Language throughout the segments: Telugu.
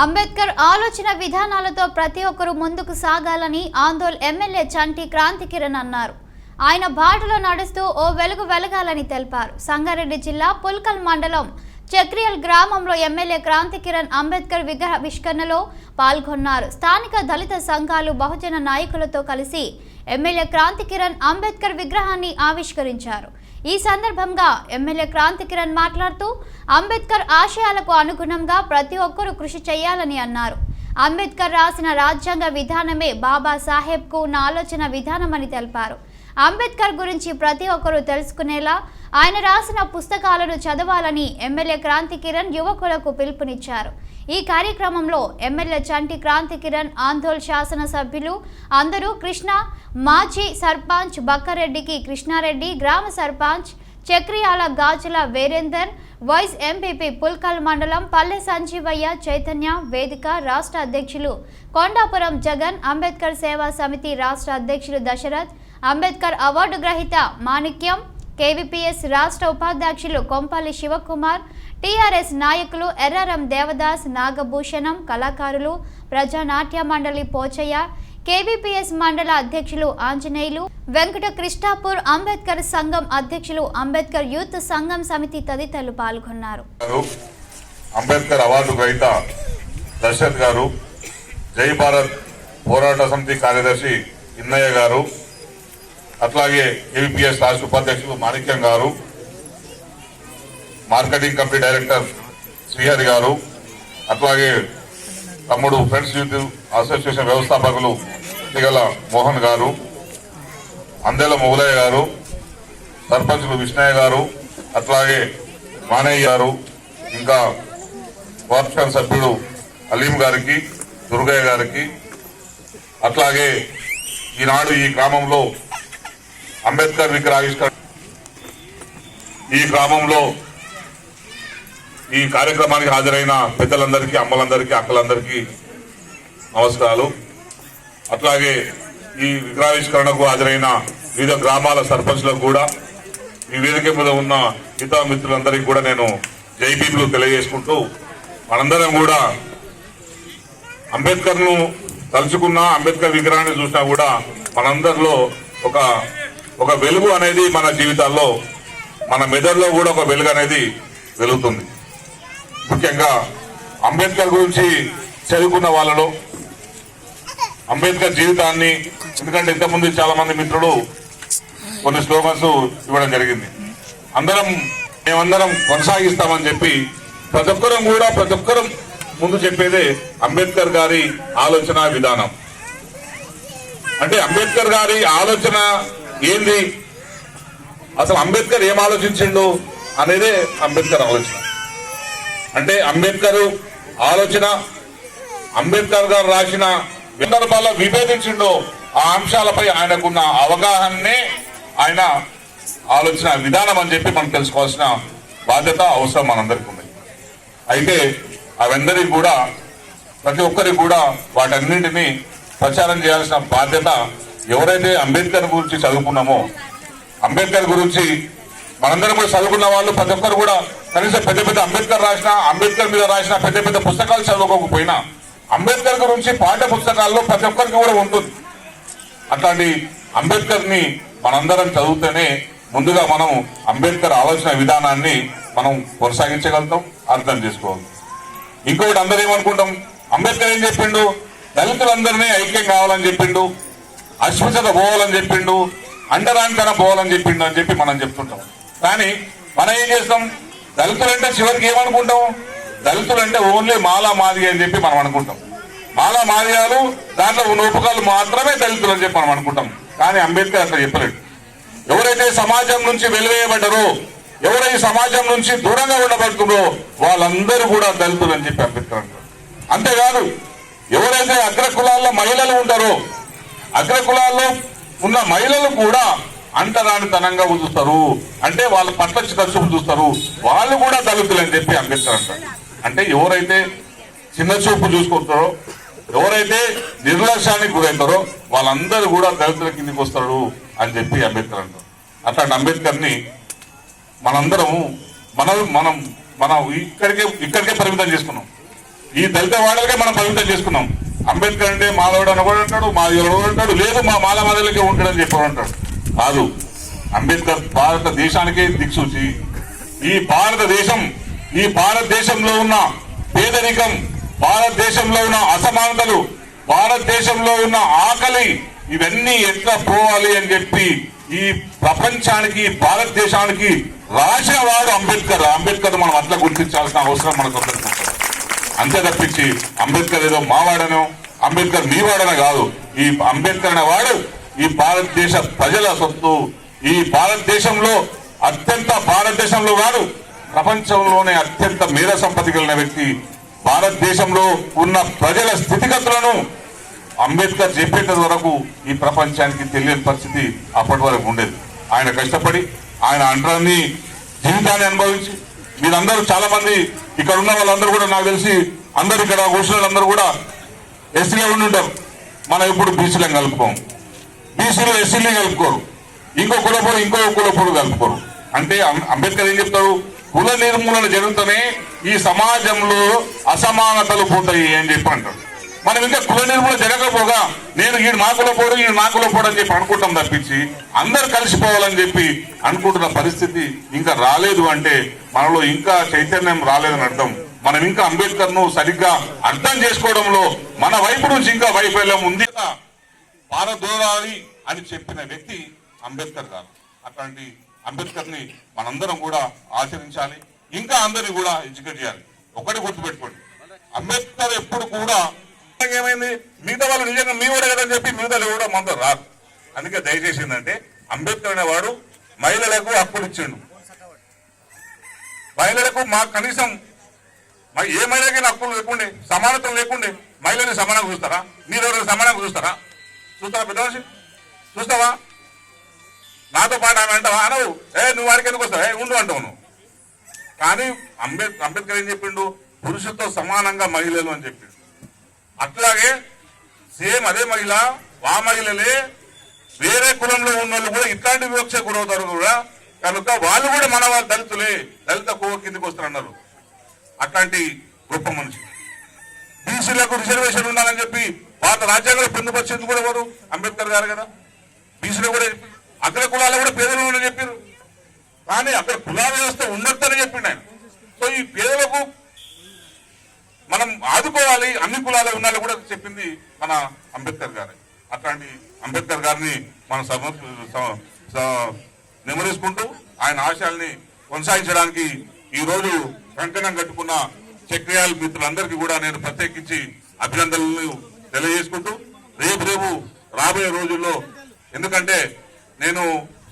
అంబేద్కర్ ఆలోచన విధానాలతో ప్రతి ఒక్కరూ ముందుకు సాగాలని ఆందోళ్ ఎమ్మెల్యే చంటి క్రాంతికిరణ్ అన్నారు. ఆయన బాటలో నడుస్తూ ఓ వెలుగు వెలగాలని తెలిపారు. సంగారెడ్డి జిల్లా పుల్కల్ మండలం చక్రియల్ గ్రామంలో ఎమ్మెల్యే క్రాంతికిరణ్ అంబేద్కర్ విగ్రహావిష్కరణలో పాల్గొన్నారు. స్థానిక దళిత సంఘాలు బహుజన నాయకులతో కలిసి ఎమ్మెల్యే క్రాంతికిరణ్ అంబేద్కర్ విగ్రహాన్ని ఆవిష్కరించారు. ఈ సందర్భంగా ఎమ్మెల్యే క్రాంతికిరణ్ మాట్లాడుతూ అంబేద్కర్ ఆశయాలకు అనుగుణంగా ప్రతి ఒక్కరూ కృషి చేయాలని అన్నారు. అంబేద్కర్ రాసిన రాజ్యాంగ విధానమే బాబాసాహెబ్కు ఉన్న ఆలోచన విధానమని తెలిపారు. అంబేద్కర్ గురించి ప్రతి ఒక్కరూ తెలుసుకునేలా ఆయన రాసిన పుస్తకాలను చదవాలని ఎమ్మెల్యే క్రాంతికిరణ్ యువకులకు పిలుపునిచ్చారు. ఈ కార్యక్రమంలో ఎమ్మెల్యే చంటి క్రాంతికిరణ్, ఆందోళ్ శాసనసభ్యులు అందరూ, కృష్ణ మాజీ సర్పంచ్ బక్కరెడ్డికి కృష్ణారెడ్డి, గ్రామ సర్పంచ్ చక్రియాల గాజుల వీరేందర్, వైస్ ఎంపీపీ పుల్కల్ మండలం పల్లె సంజీవయ్య, చైతన్య, వేదిక రాష్ట్ర అధ్యక్షులు కొండాపురం జగన్, అంబేద్కర్ సేవా సమితి రాష్ట్ర అధ్యక్షులు దశరథ్, అంబేద్కర్ అవార్డు గ్రహీత మాణిక్యం, కేవీపీఎస్ రాష్ట్ర ఉపాధ్యక్షులు కొంపల్లి శివకుమార్, టీఆర్ఎస్ నాయకులు ఎర్రారం దేవదాస్, నాగభూషణం, కళాకారులు, ప్రజానాట్య మండలి పోచయ్య, కేవీపీఎస్ మండల అధ్యక్షులు ఆంజనేయులు, వెంకట కృష్ణాపూర్ అంబేద్కర్ సంఘం అధ్యక్షులు, అంబేద్కర్ యూత్ సంఘం సమితి తదితరులు పాల్గొన్నారు. అంబేద్కర్ అవార్డు గ్రహీత దశరథ్ గారు, జై భారత్ పోరాట సమితి కార్యదర్శి ఇన్నయ్య గారు, అట్లాగే కేవీపీఎస్ రాష్ట్ర ఉపాధ్యక్షులు మాణిక్యం గారు, మార్కెటింగ్ కమిటీ డైరెక్టర్ శ్రీహరి గారు, అట్లాగే తమ్ముడు ఫ్రెండ్స్ యూత్ అసోసియేషన్ వ్యవస్థాపకులు తిగల మోహన్ గారు, అందెల మొగలయ్య గారు, సర్పంచులు విష్ణయ్య గారు, అట్లాగే మానయ్య గారు, ఇంకా కార్పొరేషన్ సభ్యుడు అలీం గారికి, దుర్గయ్య గారికి, అట్లాగే ఈనాడు ఈ గ్రామంలో అంబేద్కర్ విగ్రహావిష్కరణ ఈ గ్రామంలో ఈ కార్యక్రమానికి హాజరైన పెద్దలందరికీ, అమ్మలందరికీ, అక్కలందరికీ నమస్కారాలు. అట్లాగే ఈ విగ్రహావిష్కరణకు హాజరైన వివిధ గ్రామాల సర్పంచ్లకు కూడా, ఈ వేదిక మీద ఉన్న ఇతర మిత్రులందరికీ కూడా నేను జైబీలు తెలియజేసుకుంటూ, మనందరం కూడా అంబేద్కర్ ను తలుచుకున్నా, అంబేద్కర్ విగ్రహాన్ని చూసినా కూడా మనందరిలో ఒక వెలుగు అనేది మన జీవితాల్లో, మన మెదడులో కూడా ఒక వెలుగు అనేది వెలుగుతుంది. ముఖ్యంగా అంబేద్కర్ గురించి చదువుకున్న వాళ్ళలో అంబేద్కర్ జీవితాన్ని, ఎందుకంటే ఇంతకుముందు చాలా మంది మిత్రులు కొన్ని స్లోగన్స్ ఇవ్వడం జరిగింది. మేమందరం కొనసాగిస్తామని చెప్పి ప్రతి ఒక్కరం ముందు చెప్పేదే అంబేద్కర్ గారి ఆలోచన విధానం. అంటే అంబేద్కర్ గారి ఆలోచన ఏంది, అసలు అంబేద్కర్ ఏం ఆలోచించిండు అనేదే అంబేద్కర్ ఆలోచన. అంటే అంబేద్కర్ ఆలోచన, అంబేద్కర్ గారు రాసిన సందర్భాల్లో విభేదించిండు ఆ అంశాలపై ఆయనకున్న అవగాహనే ఆయన ఆలోచన విధానం అని చెప్పి మనం తెలుసుకోవాల్సిన బాధ్యత, అవసరం మనందరికీ ఉంది. అయితే అవందరికీ కూడా, ప్రతి ఒక్కరికి కూడా వాటన్నింటినీ ప్రచారం చేయాల్సిన బాధ్యత, ఎవరైతే అంబేద్కర్ గురించి చదువుకున్నామో, అంబేద్కర్ గురించి మనందరం కూడా చదువుకున్న వాళ్ళు ప్రతి ఒక్కరు కూడా కనీసం పెద్ద అంబేద్కర్ మీద రాసిన పెద్ద పుస్తకాలు చదువుకోకపోయినా అంబేద్కర్ గురించి పాఠ్య పుస్తకాల్లో ప్రతి ఒక్కరికి కూడా ఉంటుంది. అట్లాంటి అంబేద్కర్ ని మనందరం చదివితేనే ముందుగా మనం అంబేద్కర్ ఆలోచన విధానాన్ని మనం కొనసాగించగలుగుతాం, అర్థం చేసుకోగలుగుతాం. ఇంకొకటి, అందరూ ఏమనుకుంటాం, అంబేద్కర్ ఏం చెప్పిండు, దళితులందరినీ ఐక్యం కావాలని చెప్పిండు, అస్పృశ్యత పోవాలని చెప్పిండు, అండరానితనం పోవాలని చెప్పిండు అని చెప్పి మనం చెప్తుంటాం. కానీ మనం ఏం చేస్తాం, దళితులంటే చివరికి ఏమనుకుంటాం, దళితులంటే ఓన్లీ మాలా మాదిగ అని చెప్పి మనం అనుకుంటాం. మాలా మాదిగాలు, దాంట్లో రూపకాలు మాత్రమే దళితులు అని చెప్పి మనం అనుకుంటాం. కానీ అంబేద్కర్ అట్లా చెప్పలేడు. ఎవరైతే సమాజం నుంచి వెలివేయబడ్డారో, ఎవరైతే సమాజం నుంచి దూరంగా ఉండబడుతుందో వాళ్ళందరూ కూడా దళితులు అని చెప్పి అంబేద్కర్ అంటారు. అంతేకాదు, ఎవరైతే అగ్రకులాల్లో మహిళలు ఉంటారో, అగ్రకులాల్లో ఉన్న మహిళలు కూడా అంటరానితనంగా చూస్తారు, అంటే వాళ్ళ పట్ల చిన్నచూపు చూస్తారు, వాళ్ళు కూడా దళితులు అని చెప్పి అంబేద్కర్ అంటారు. అంటే ఎవరైతే చిన్న చూపు చూసుకుంటారో, ఎవరైతే నిర్లక్ష్యానికి గురవుతారో వాళ్ళందరూ కూడా దళితుల కిందికి వస్తారు అని చెప్పి అంబేద్కర్ అంటారు. అట్లాంటి అంబేద్కర్ ని మనందరము మనం ఇక్కడికే పరిమితం చేసుకున్నాం. ఈ దళిత వాడలకే మనం పరిమితం చేసుకున్నాం. అంబేద్కర్ అంటే మాధవుడు అని కూడా అంటాడు, మాదిగడు అంటాడు, లేదు మా మాల మాదలకే ఉంటాడని చెప్పాడు అంటాడు. కాదు, అంబేద్కర్ భారతదేశానికే దిక్సూచి. ఈ భారతదేశంలో ఉన్న పేదరికం, భారతదేశంలో ఉన్న అసమానతలు, భారతదేశంలో ఉన్న ఆకలి, ఇవన్నీ ఎట్లా పోవాలి అని చెప్పి ఈ ప్రపంచానికి, భారతదేశానికి రాసిన వాడు అంబేద్కర్ మనం అట్లా గుర్తించాల్సిన అవసరం మనకు ఉంటుంది. అంతే తప్పించి అంబేద్కర్ ఏదో మావాడనో, అంబేద్కర్ మీవాడనో కాదు. ఈ అంబేద్కర్ అనే వాడు ఈ భారతదేశ ప్రజల సొత్తు. ఈ భారతదేశంలో కాదు, ప్రపంచంలోనే అత్యంత మేధ సంపత్తి కలిగిన వ్యక్తి. భారతదేశంలో ఉన్న ప్రజల స్థితిగతులను అంబేద్కర్ చెప్పేట వరకు ఈ ప్రపంచానికి తెలియని పరిస్థితి అప్పటి వరకు ఉండేది. ఆయన కష్టపడి ఆయన అంటరాన్ని జీవితాన్ని అనుభవించి, మీరందరూ చాలా మంది ఇక్కడ ఉన్న వాళ్ళందరూ కూడా నాకు తెలిసి అందరు ఇక్కడ కూర్చున్న వాళ్ళందరూ కూడా ఎస్సీలో ఉండి ఉంటారు. మనం ఇప్పుడు బీసీలను కలుపుకోం, బీసీలో ఎస్సీలు కలుపుకోరు, ఇంకో కులపోడు కలుపుకోరు. అంటే అంబేద్కర్ ఏం చెప్తారు? కుల నిర్మూలన జరుగుతూనే ఈ సమాజంలో అసమానతలు పోతాయి అని చెప్పి అంటారు. మనం ఇంకా కుల నిర్మూలన జరగకపోగా నేను ఈడు మా కులపోడు అని చెప్పి అనుకుంటాం తప్పించి అందరు కలిసిపోవాలని చెప్పి అనుకుంటున్న పరిస్థితి ఇంకా రాలేదు. అంటే మనలో ఇంకా చైతన్యం రాలేదని అర్థం. మనం ఇంకా అంబేద్కర్ ను సరిగ్గా అర్థం చేసుకోవడంలో మన వైపు నుంచి ఇంకా వైఫల్యం ఉంది. పారదోరాలి అని చెప్పిన వ్యక్తి అంబేద్కర్ గారు. అట్లాంటి అంబేద్కర్ ని మనందరం కూడా ఆచరించాలి, ఇంకా అందరినీ కూడా ఎడ్యుకేట్ చేయాలి. ఒకటి గుర్తుపెట్టుకోండి, అంబేద్కర్ ఎప్పుడు కూడా ఏమైంది, మిగతా వాళ్ళు నిజంగా మీ వాడే కదని చెప్పి మిగతా కూడా మనతో రాదు. అందుకే దయచేసి ఏంటంటే అంబేద్కర్ అనేవాడు మహిళలకు హక్కులు ఇచ్చిండు. మహిళలకు మాకు కనీసం ఏ మహిళకి హక్కులు లేకుండే, సమానత్వం లేకుండే మహిళని సమానంగా చూస్తారా? మీరు ఎవరైనా సమానంగా చూస్తారా? పెద్ద మనిషి చూస్తావా? నాతో పాటు ఆమె అంటావా? అనవు. నువ్వు వారికి ఎందుకు వస్తావు? ఉండు అంటావు నువ్వు. కానీ అంబేద్కర్ ఏం చెప్పిండు? పురుషులతో సమానంగా మహిళలు అని చెప్పిండు. అట్లాగే సేమ్ అదే మహిళ, ఆ మహిళలే వేరే కులంలో ఉన్న వాళ్ళు కూడా ఇట్లాంటి వివక్ష గురవుతారు కూడా. కనుక వాళ్ళు కూడా మన వాళ్ళు దళితులే, దళిత కోవ కిందకి వస్తారన్నారు. అట్లాంటి గొప్ప మనిషి. బీసీలకు రిజర్వేషన్ ఉండాలని చెప్పి పాత రాజ్యాంగంలో పొందుపరిచేది కూడా ఎవరు? అంబేద్కర్ గారు కదా. బీసీలో కూడా అగ్ర కులాలు కూడా పేదలు అని చెప్పారు. కానీ అక్కడ కులాల వ్యవస్థ ఉండొద్దని చెప్పిండు ఆయన. సో ఈ పేదలకు మనం ఆదుకోవాలి, అన్ని కులాలు ఉండాలి కూడా చెప్పింది మన అంబేద్కర్ గారే. అట్లాంటి అంబేద్కర్ గారిని మనం నెమరేసుకుంటూ ఆయన ఆశయాల్ని కొనసాగించడానికి ఈ రోజు కంకణం కట్టుకున్న చక్రియాల మిత్రులందరికీ కూడా నేను ప్రత్యేకించి అభినందనలు తెలియజేసుకుంటూ రేపు రాబోయే రోజుల్లో, ఎందుకంటే నేను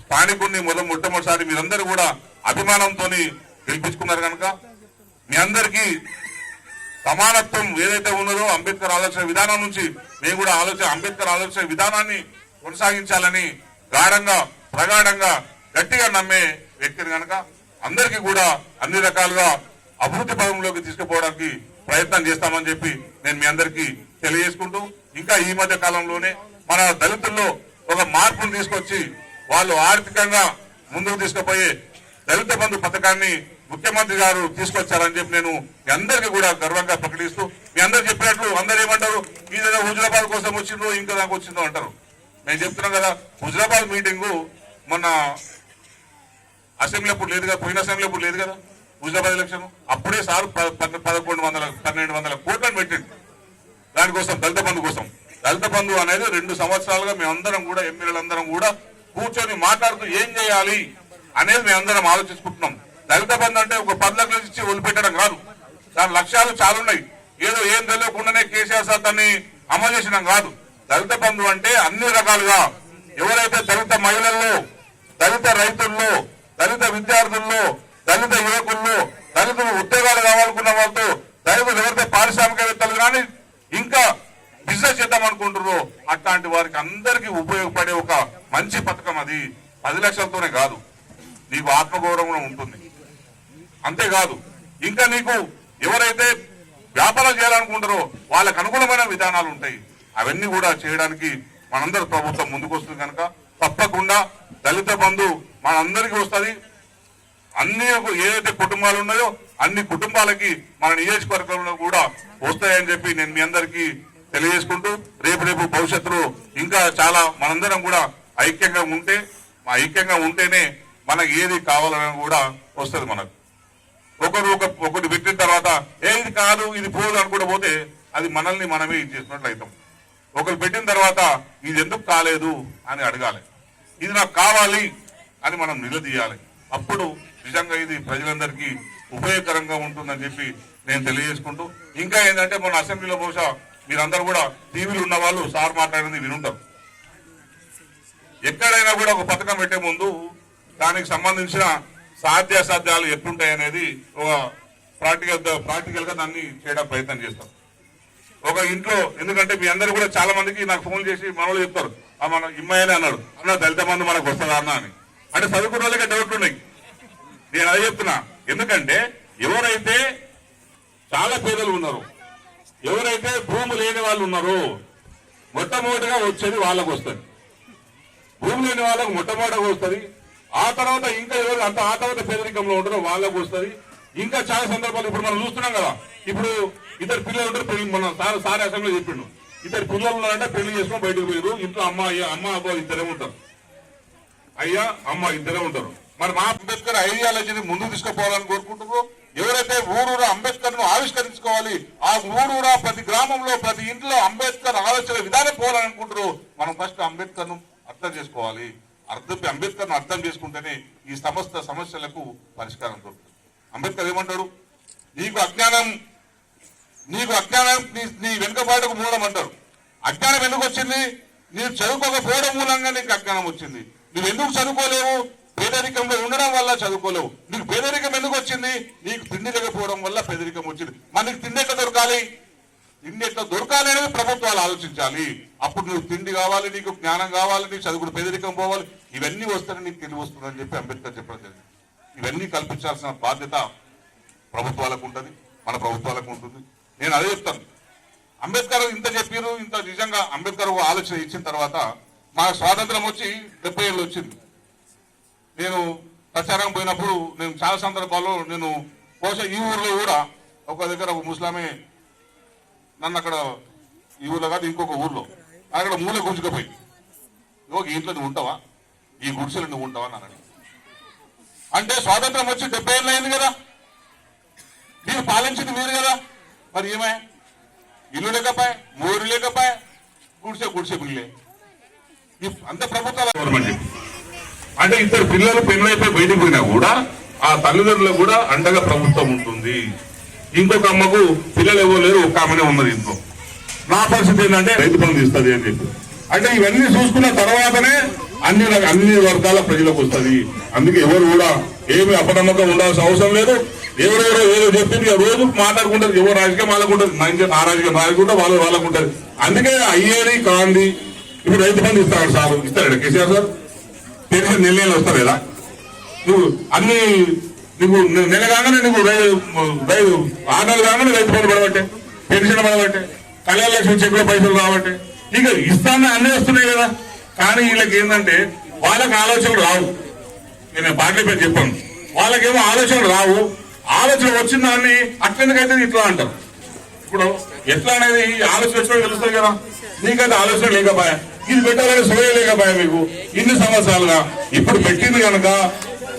స్థానికుడిని మొట్టమొదటిసారి మీరందరూ కూడా అభిమానంతో గెలిపించుకున్నారు కనుక మీ అందరికీ సమానత్వం ఏదైతే ఉన్నదో అంబేద్కర్ ఆలోచన విధానం నుంచి మేము కూడా అంబేద్కర్ ఆలోచన విధానాన్ని కొనసాగించాలని ప్రగాఢంగా గట్టిగా నమ్మే వ్యక్తిని కనుక అందరికీ కూడా అన్ని రకాలుగా అభివృద్ధి పదంలోకి తీసుకుపోవడానికి ప్రయత్నం చేస్తామని చెప్పి నేను మీ అందరికీ తెలియజేసుకుంటూ, ఇంకా ఈ మధ్య కాలంలోనే మన దళితుల్లో ఒక మార్పును తీసుకొచ్చి వాళ్ళు ఆర్థికంగా ముందుకు తీసుకుపోయే దళిత బంధు పథకాన్ని ముఖ్యమంత్రి గారు తీసుకొచ్చారని చెప్పి నేను మీ అందరికీ కూడా గర్వంగా ప్రకటిస్తూ, మీ అందరు చెప్పినట్లు అందరు ఏమంటారు, ఇదేదో హుజురాబాద్ కోసం వచ్చిందో ఇంకా దాకా వచ్చిందో అంటారు. నేను చెప్తున్నాం కదా, హుజురాబాద్ మీటింగు మొన్న అసెంబ్లీ అప్పుడు లేదు కదా, పోయిన అసెంబ్లీ అప్పుడు లేదు కదా హుజురాబాద్ ఎలక్షన్. అప్పుడే సార్ 1200 కోట్లను పెట్టిండు దానికోసం, దళిత బంధు కోసం. దళిత బంధు అనేది 2 సంవత్సరాలుగా మేమందరం కూడా ఎమ్మెల్యేలందరం కూడా కూర్చొని మాట్లాడుతూ ఏం చేయాలి అనేది మేమందరం ఆలోచించుకుంటున్నాం. దళిత బంధు అంటే ఒక 10 లక్షలు ఇచ్చి వదిలిపెట్టడం కాదు, దాని లక్ష్యాలు చాలా ఉన్నాయి. ఏదో ఏం తెలియకుండానే కేసీఆర్ సార్ దాన్ని అమలు చేసినాం కాదు. దళిత బంధు అంటే అన్ని రకాలుగా ఎవరైతే దళిత మహిళల్లో, దళిత రైతుల్లో, దళిత విద్యార్థుల్లో, దళిత యువకుల్లో, దళితులు ఉద్యోగాలు కావాలనుకున్న వాళ్ళతో, దళితులు ఎవరైతే పారిశ్రామికవేత్తలు కానీ ఇంకా బిజినెస్ చేద్దాం అనుకుంటారో అట్లాంటి వారికి అందరికీ ఉపయోగపడే ఒక మంచి పథకం. అది 10 లక్షలతోనే కాదు, నీకు ఆత్మగౌరవం ఉంటుంది. అంతేకాదు ఇంకా నీకు ఎవరైతే వ్యాపారం చేయాలనుకుంటారో వాళ్ళకు అనుగుణమైన విధానాలు ఉంటాయి. అవన్నీ కూడా చేయడానికి మనందరూ ప్రభుత్వం ముందుకు వస్తుంది కనుక తప్పకుండా దళిత బంధు మనందరికీ వస్తుంది. అన్ని ఏదైతే కుటుంబాలు ఉన్నాయో అన్ని కుటుంబాలకి మన నియోజకవర్గంలో కూడా వస్తాయని చెప్పి నేను మీ అందరికీ తెలియజేసుకుంటూ రేపు భవిష్యత్తులో ఇంకా చాలా మనందరం కూడా ఐక్యంగా ఉంటేనే మనకి ఏది కావాలని కూడా వస్తుంది. మనకు ఒకటి పెట్టిన తర్వాత ఇది కాదు ఇది పోదు అనుకుంటూ పోతే అది మనల్ని మనమే ఇది చేసినట్లు అవుతాం. ఒకరు పెట్టిన తర్వాత ఇది ఎందుకు కాలేదు అని అడగాలి, ఇది నాకు కావాలి అని మనం నిలదీయాలి. అప్పుడు నిజంగా ఇది ప్రజలందరికీ ఉపయోగకరంగా ఉంటుందని చెప్పి నేను తెలియజేసుకుంటూ, ఇంకా ఏంటంటే మన అసెంబ్లీలో బహుశా మీరందరూ కూడా టీవీలు ఉన్న వాళ్ళు సార్ మాట్లాడింది వినుంటారు. ఎక్కడైనా కూడా ఒక పథకం పెట్టే ముందు దానికి సంబంధించిన సాధ్యాసాధ్యాలు ఎట్లుంటాయి అనేది ఒక ప్రాక్టికల్ గా దాన్ని చేయడం ప్రయత్నం చేస్తాం. ఒక ఇంట్లో, ఎందుకంటే మీ అందరూ కూడా చాలా మందికి నాకు ఫోన్ చేసి మనోళ్ళు చెప్తారు, మన ఇమ్మాయని అన్నాడు, అన్న దళిత మంది మనకు వస్తుందా అన్న అని. అంటే చదువుకున్న వాళ్ళకే డౌట్లు ఉన్నాయి. నేను అదే చెప్తున్నా, ఎందుకంటే ఎవరైతే చాలా పేదలు ఉన్నారో, ఎవరైతే భూమి లేని వాళ్ళు ఉన్నారో మొట్టమొదటిగా వచ్చేది వాళ్ళకు వస్తుంది. భూమి లేని వాళ్ళకు మొట్టమొదటిగా వస్తుంది. ఆ తర్వాత ఇంకా ఎవరు ఆ తర్వాత పేదరికంలో ఉంటారో వాళ్ళకు వస్తుంది. ఇంకా చాలా సందర్భాలు ఇప్పుడు మనం చూస్తున్నాం కదా. ఇప్పుడు ఇద్దరు పిల్లలు ఉంటారు, పెళ్లి మన సార్ అసెంబ్లీ చెప్పిండు, ఇద్దరు పిల్లలు ఉన్నారంటే పెళ్లి చేసుకొని బయటకు పోయారు. ఇంట్లో అమ్మ అబ్బా ఇద్దరే ఉంటారు, అయ్యా అమ్మ ఇద్దరే ఉంటారు. మరి మా అంబేద్కర్ ఐడియాలజీని ముందుకు తీసుకుపోవాలని కోరుకుంటున్నారు. ఎవరైతే ఊరూరా అంబేద్కర్ ను ఆవిష్కరించుకోవాలి, ఆ ఊరూరా ప్రతి గ్రామంలో ప్రతి ఇంట్లో అంబేద్కర్ ఆలోచన విధానం పోవాలని అనుకుంటారు. మనం ఫస్ట్ అంబేద్కర్ ను అర్థం చేసుకోవాలి. అంబేద్కర్ ను అర్థం చేసుకుంటేనే ఈ సమస్త సమస్యలకు పరిష్కారం దొరుకుతుంది. అంబేద్కర్ ఏమంటాడు, నీకు అజ్ఞానం నీ వెనుకబాటుకు మూలం అంటారు. అజ్ఞానం ఎందుకు వచ్చింది? నీవు చదువుకోకపోవడం మూలంగా నీకు అజ్ఞానం వచ్చింది. నువ్వు ఎందుకు చదువుకోలేవు? పేదరికంలో ఉండడం వల్ల చదువుకోలేవు. నీకు పేదరికం ఎందుకు వచ్చింది? నీకు తిండి లేకపోవడం వల్ల పేదరికం వచ్చింది. మనకి తిండి ఎట్లా దొరకాలి? తిండి ఎట్లా దొరకాలి అనేది ప్రభుత్వాలు ఆలోచించాలి. అప్పుడు నువ్వు తిండి కావాలి, నీకు జ్ఞానం కావాలి, నీకు చదువుకుని పేదరికం పోవాలి. ఇవన్నీ వస్తేనే నీకు తెలివి వస్తుందని చెప్పి అంబేద్కర్ చెప్పడం జరిగింది. ఇవన్నీ కల్పించాల్సిన బాధ్యత ప్రభుత్వాలకు ఉంటుంది, మన ప్రభుత్వాలకు ఉంటుంది. నేను అదే చెప్తాను, అంబేద్కర్ ఇంత చెప్పారు, ఇంత నిజంగా అంబేద్కర్ ఆలోచన ఇచ్చిన తర్వాత మా స్వాతంత్రం వచ్చి 70 ఏళ్ళు వచ్చింది. నేను ప్రచారం పోయినప్పుడు నేను చాలా సందర్భాల్లో నేను బహుశా ఈ ఊర్లో కూడా ఒక దగ్గర ఒక ముస్లామే నన్ను అక్కడ, ఈ ఊర్లో కాదు ఇంకొక ఊర్లో అక్కడ మూల గుంజుకపోయి, ఈ ఇంట్లో నువ్వు ఉంటావా, ఈ గుడిసెలు నువ్వు ఉంటావా అని. అంటే స్వాతంత్రం వచ్చి 70 ఏళ్ళు అయింది కదా, మీరు పాలించింది మీరు కదా, మరి ఏమే ఇల్లు లేకపోయా, మోరు లేకపోయా, గుడిసె బిల్లే అంత ప్రభుత్వాల గవర్నమెంట్. అంటే ఇద్దరు పిల్లలు పెళ్ళైపోయి బయటకు పోయినా కూడా ఆ తల్లిదండ్రులకు కూడా అండగా ప్రభుత్వం ఉంటుంది. ఇంకొక అమ్మకు పిల్లలు ఎవరు లేరు, ఒక ఆమెనే ఉన్నది ఇంట్లో. నా పరిస్థితి ఏంటంటే రైతు బంధు ఇస్తుంది అని చెప్పి. అంటే ఇవన్నీ చూసుకున్న తర్వాతనే అన్ని వర్గాల ప్రజలకు వస్తుంది. అందుకే ఎవరు కూడా ఏమి అపనమ్మకం ఉండాల్సిన అవసరం లేదు. ఎవరెవరో ఏదో చెప్పింది రోజు మాట్లాడుకుంటారు, ఎవరు రాజకీయం వాళ్ళకుంటారు, నా రాజకీయం రాజుకుంటారు, వాళ్ళకు ఉంటుంది. అందుకే అయ్యేది కాంది. ఇప్పుడు రైతు బంధు ఇస్తాడు సార్, ఇస్తాడు కేసీఆర్ సార్, పెన్షన్ నెల వస్తారు కదా. నువ్వు అన్ని నువ్వు నెల కాగానే నువ్వు 6 నెలలు కాగానే రైతు బంధు పడబట్టే, పెన్షన్ పడబట్టే, కళ్యాణ లక్ష్మి చెక్కుల పైసలు రాబట్టే, ఇక ఇస్తానే అన్నీ వస్తున్నాయి కదా. కానీ వీళ్ళకి ఏంటంటే వాళ్ళకి ఆలోచనలు రావు. నేను పార్టీ పేరు చెప్పాను, వాళ్ళకేమో ఆలోచనలు రావు. ఆలోచన వచ్చిన దాన్ని అట్లెందుకైతే ఇట్లా అంటారు. ఇప్పుడు ఎట్లా అనేది ఆలోచన వచ్చినా తెలుస్తుంది కదా. నీకైతే ఆలోచన లేకపోయా, ఇది పెట్టాలని సోయ లేకపోయా మీకు ఇన్ని సంవత్సరాలుగా. ఇప్పుడు పెట్టింది కనుక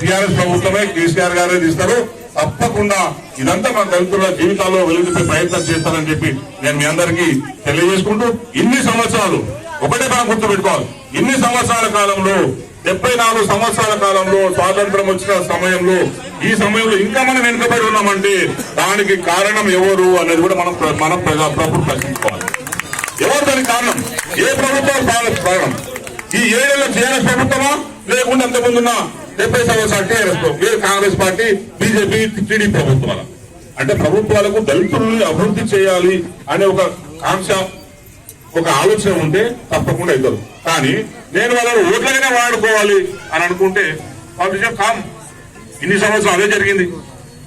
టీఆర్ఎస్ ప్రభుత్వమే, కేసీఆర్ గారే తీస్తారు. తప్పకుండా ఇదంతా మన దళితుల జీవితాల్లో వెలుగుపై ప్రయత్నం చేస్తారని చెప్పి నేను మీ అందరికీ తెలియజేసుకుంటూ, ఇన్ని సంవత్సరాలు ఒకటే మనం గుర్తుపెట్టుకోవాలి, ఇన్ని సంవత్సరాల కాలంలో 74 సంవత్సరాల కాలంలో స్వాతంత్రం వచ్చిన సమయంలో, ఈ సమయంలో ఇంకా మనం వెనుకబడి ఉన్నామంటే దానికి కారణం ఎవరు అనేది కూడా మనం ప్రభుత్వం ప్రశ్నించుకోవాలి. ఎవరు దానికి కారణం? ఏ ప్రభుత్వం కారణం? ఈ 7 ఏళ్ల టీఆర్ఎస్ ప్రభుత్వమా, లేకుండా అంతకుముందున్న 70 సంవత్సరాల TRS Congress party, BJP, TDP ప్రభుత్వాల? అంటే ప్రభుత్వాలకు దళితుల్ని అభివృద్ధి చేయాలి అనే ఒక కాంక్ష, ఒక ఆలోచన ఉంటే తప్పకుండా అవుతారు. కానీ నేను వాళ్ళని ఓట్లైనా వాడుకోవాలి అని అనుకుంటే వాళ్ళ విషయం కాదు. ఇన్ని సంవత్సరాలు అదే జరిగింది.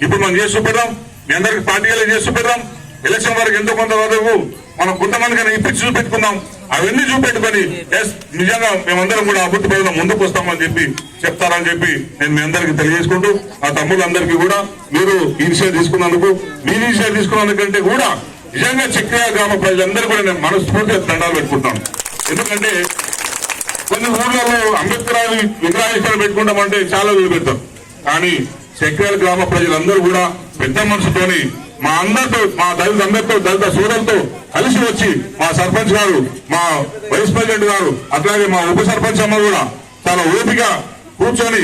ఇప్పుడు మనం చేసి చూపెడదాం, మీ అందరికి పార్టీలు చేసి చూపెడదాం. ఎలక్షన్ వరకు ఎంతో కొంత వరకు మనం కొంతమందికైనా ఇప్పించి చూపెట్టుకుందాం. అవన్నీ చూపెట్టుకొని ఎస్ నిజంగా మేమందరం కూడా అభివృద్ధి పనులు ముందుకు వస్తామని చెప్పి చెప్తారని చెప్పి నేను మీ అందరికీ తెలియజేసుకుంటూ, ఆ తమ్ముళ్ళందరికీ కూడా మీరు ఇనిషియేటివ్ తీసుకున్నందుకు, మీరు ఇనిషియేటివ్ తీసుకున్నందుకంటే కూడా నిజంగా చక్రియ గ్రామ ప్రజలందరూ కూడా నేను మనస్ఫూర్తిగా దండాలు పెట్టుకుంటాను. ఎందుకంటే కొన్ని ఊర్లలో అంబేద్కర్ విగ్రహావిష్కరణ పెట్టుకుంటామంటే చాలా రోజులు పెడతారు. కానీ చక్రియాల గ్రామ ప్రజలందరూ కూడా పెద్ద మనసుతోని మా అందరితో, మా దళితులందరితో, దళిత సోదరులతో కలిసి వచ్చి మా సర్పంచ్ గారు, మా వైస్ ప్రెసిడెంట్ గారు, అట్లాగే మా ఉప సర్పంచ్ అమ్మ కూడా చాలా ఓపిక కూర్చొని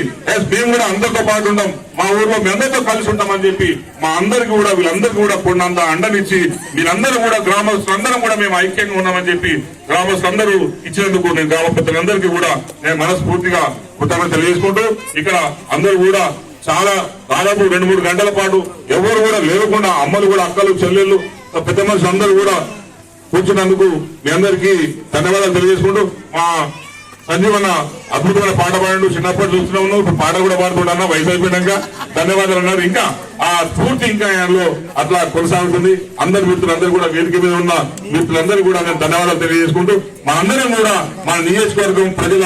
మేము కూడా అందరితో పాటు ఉంటాం, మా ఊర్లో మీ అందరితో కలిసి ఉంటామని చెప్పి మా అందరికి కూడా వీళ్ళందరికీ కూడా కొండంత అండనిచ్చి మీరందరూ కూడా గ్రామస్తులందరం కూడా మేము ఐక్యంగా ఉన్నామని చెప్పి గ్రామస్తులందరూ ఇచ్చినందుకు నేను గ్రామ పెద్దలందరికీ కూడా నేను మనస్ఫూర్తిగా కృతజ్ఞతలు తెలియజేసుకుంటూ, ఇక్కడ అందరూ కూడా చాలా దాదాపు 2-3 గంటల పాటు ఎవరు కూడా లేకుండా అమ్మలు కూడా, అక్కలు, చెల్లెళ్ళు, పెద్ద మనుషులు అందరూ కూడా కూర్చున్నందుకు మీ అందరికీ ధన్యవాదాలు తెలియజేసుకుంటూ, మా సంజీవన్న అద్భుతమైన పాట పాడు, చిన్నప్పటి చూస్తూనే ఉన్నావు, ఇప్పుడు పాట కూడా పాడుకుంటున్నా, వయసు అయిపోయినాక ధన్యవాదాలు అన్నారు. ఇంకా ఆ స్ఫూర్తి ఇంకా ఆయనలో అట్లా కొనసాగుతుంది. అందరి మిత్రులందరూ కూడా వేదిక మీద ఉన్న మిత్రులందరూ కూడా నేను ధన్యవాదాలు తెలియజేసుకుంటూ, మా అందరం కూడా మన నియోజకవర్గం ప్రజల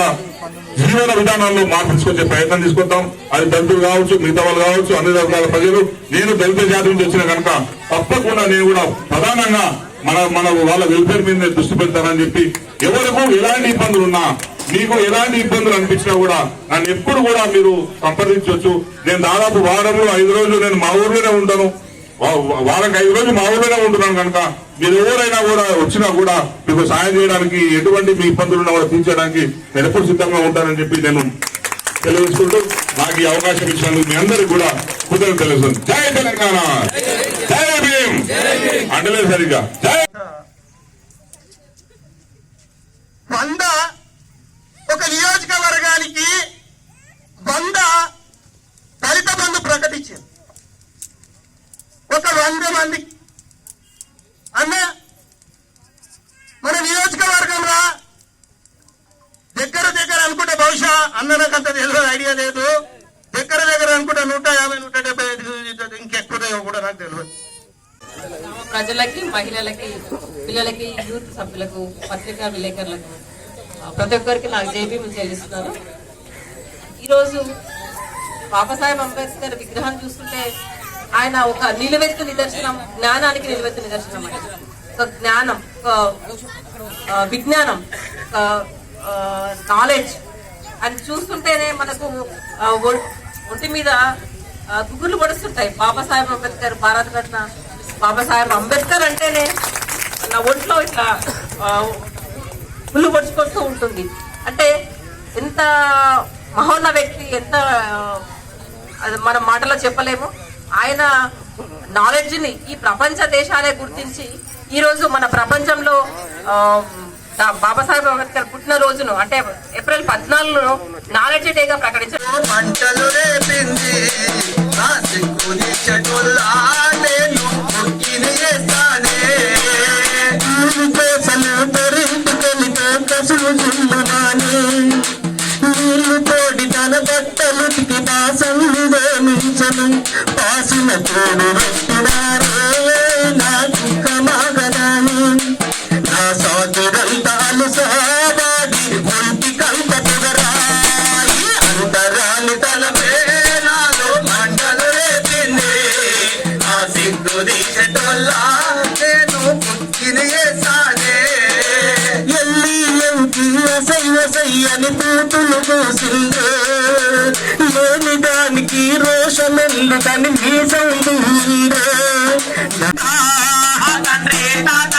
జీవన విధానాల్లో మార్పు తీసుకొచ్చే ప్రయత్నం తీసుకొద్దాం. అది దళితులు కావచ్చు, మిగతా వాళ్ళు కావచ్చు, అన్ని రకాల ప్రజలు. నేను దళిత జాతి నుంచి వచ్చిన కనుక తప్పకుండా నేను కూడా ప్రధానంగా మన వాళ్ళ వెల్ఫేర్ మీద దృష్టి పెడతానని చెప్పి, ఎవరికి ఎలాంటి ఇబ్బందులు ఉన్నా, మీకు ఎలాంటి ఇబ్బందులు అనిపించినా కూడా నన్ను ఎప్పుడు కూడా మీరు సంప్రదించవచ్చు. నేను దాదాపు వారంలో 5 రోజులు నేను మా ఊర్లోనే ఉంటాను, వారానికి 5 రోజులు మా ఊర్లోనే ఉంటున్నాను కనుక మీరు ఎవరైనా కూడా వచ్చినా కూడా మీకు సాయం చేయడానికి, ఎటువంటి మీ ఇబ్బందులు ఉన్నా కూడా తీర్చడానికి నేను ఎప్పుడు సిద్ధంగా ఉంటానని చెప్పి నేను తెలియజేసుకుంటూ, నాకు ఈ అవకాశం ఇచ్చినందుకు మీ అందరికీ కూడా కృతజ్ఞతలు తెలుస్తుంది. జై తెలంగాణ, జై భీమ్. అంటలే సరిగా జై. 100 ఒక నియోజకవర్గానికి 100 దళిత బంధు ప్రకటించారు. ఒక 100 మంది అన్న మన నియోజకవర్గంలో దగ్గర అనుకుంటే, బహుశా అన్న నాకు అంత తెలియదు, ఐడియా లేదు, దగ్గర అనుకుంటే 150, 175 ఇంకెక్కువ కూడా నాకు తెలియదు. ప్రజలకి, మహిళలకి, పిల్లలకి, యూత్ సభ్యులకు, పత్రికా విలేకరులకు, ప్రతి ఒక్కరికి నాకు జైభీములు చెల్లిస్తున్నాను. ఈరోజు బాబాసాహెబ్ అంబేద్కర్ విగ్రహం చూస్తుంటే ఆయన ఒక నిలువెత్తు నిదర్శనం, జ్ఞానానికి నిలువెత్తు నిదర్శనం. అంటే ఒక జ్ఞానం, ఒక విజ్ఞానం, ఒక నాలెడ్జ్ అని చూస్తుంటేనే మనకు ఒంటి మీద గుగ్గులు పడుస్తుంటాయి. బాబాసాహెబ్ అంబేద్కర్, భారతరత్న బాబాసాహెబ్ అంబేద్కర్ అంటేనే నా ఒంట్లో ఇట్లా గుళ్ళు పడుచుకొస్తూ ఉంటుంది. అంటే ఎంత మహోన్న వ్యక్తి, ఎంత మన మాటలో చెప్పలేము. ఆయన నాలెడ్జ్ ని ఈ ప్రపంచ దేశాలే గుర్తించి ఈరోజు మన ప్రపంచంలో బాబాసాహెబ్ అంబేద్కర్ పుట్టినరోజును, అంటే ఏప్రిల్ 14 నాలెడ్జ్ డేగా ప్రకటించారు. తోడి తన బట్టలుకి పాసలు వేమించను, పాసిన తోడు నాకు కమాగదాని, నా సాధురంతాలు సహబాగి ఒంటి కంట పొగరాయి, అంతరాలు తల వేలాలో మంటలు రేపింది, ఆ సిగ్గు దీక్షటోల్లా నేను పుట్టిన సానే ఎల్లి ఎంకి వసై అని తూతులు పోసిందే, లేని దానికి రోషమెల్లు దాన్ని మీసం తండ్రి తాత